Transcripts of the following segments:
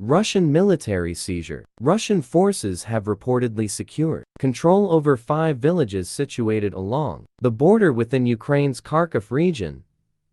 Russian military seizure. Russian forces have reportedly secured control over 5 villages situated along the border within Ukraine's Kharkiv region.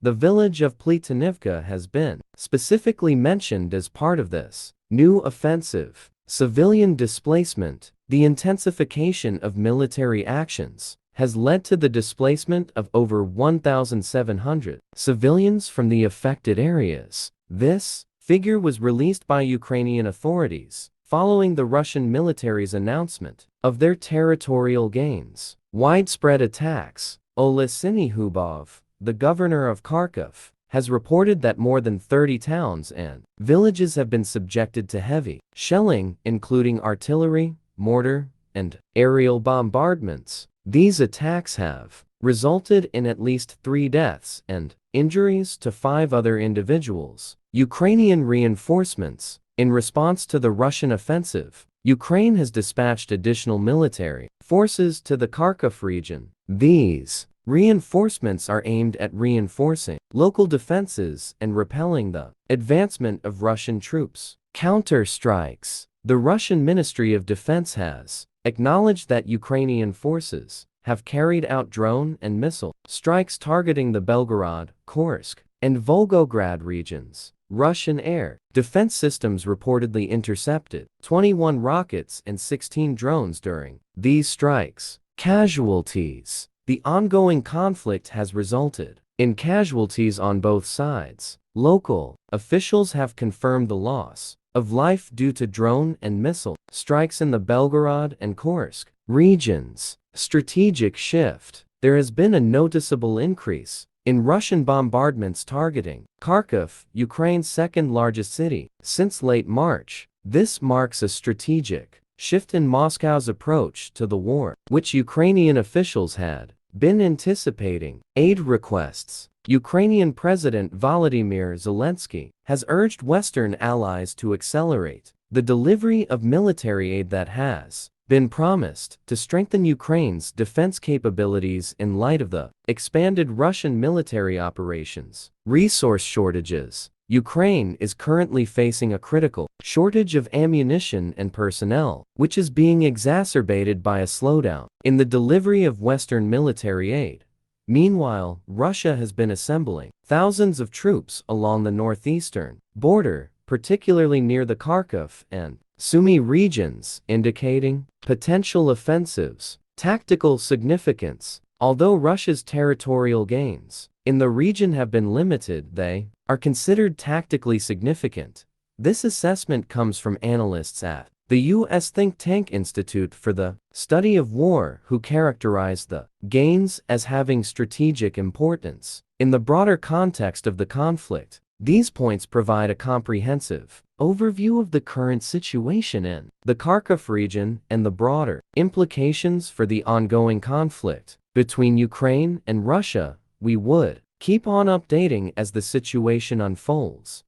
The village of Plitanivka has been specifically mentioned as part of this new offensive. Civilian displacement. The intensification of military actions has led to the displacement of over 1,700 civilians from the affected areas. This figure was released by Ukrainian authorities following the Russian military's announcement of their territorial gains. Widespread attacks. Oleksiy Hubov, the governor of Kharkiv, has reported that more than 30 towns and villages have been subjected to heavy shelling, including artillery, mortar, and aerial bombardments. These attacks have resulted in at least 3 deaths and injuries to 5 other individuals. Ukrainian reinforcements. In response to the Russian offensive, Ukraine has dispatched additional military forces to the Kharkiv region. These reinforcements are aimed at reinforcing local defenses and repelling the advancement of Russian troops. Counter-strikes. The Russian Ministry of Defense has acknowledged that Ukrainian forces have carried out drone and missile strikes targeting the Belgorod, Kursk, and Volgograd regions. Russian air defense systems reportedly intercepted 21 rockets and 16 drones during these strikes. Casualties. The ongoing conflict has resulted in casualties on both sides. Local officials have confirmed the loss of life due to drone and missile strikes in the Belgorod and Kursk regions. Strategic shift. There has been a noticeable increase in Russian bombardments targeting Kharkiv, Ukraine's second-largest city, since late March. This marks a strategic shift in Moscow's approach to the war, which Ukrainian officials had been anticipating. Aid requests. Ukrainian President Volodymyr Zelensky has urged Western allies to accelerate the delivery of military aid that has been promised to strengthen Ukraine's defense capabilities in light of the expanded Russian military operations. Resource shortages. Ukraine is currently facing a critical shortage of ammunition and personnel, which is being exacerbated by a slowdown in the delivery of Western military aid. Meanwhile, Russia has been assembling thousands of troops along the northeastern border, particularly near the Kharkiv and Sumy regions, indicating potential offensives. Tactical significance. Although Russia's territorial gains in the region have been limited, they are considered tactically significant. This assessment comes from analysts at the U.S. think tank Institute for the Study of War, who characterize the gains as having strategic importance in the broader context of the conflict. These points provide a comprehensive overview of the current situation in the Kharkiv region and the broader implications for the ongoing conflict between Ukraine and Russia. We would keep on updating as the situation unfolds.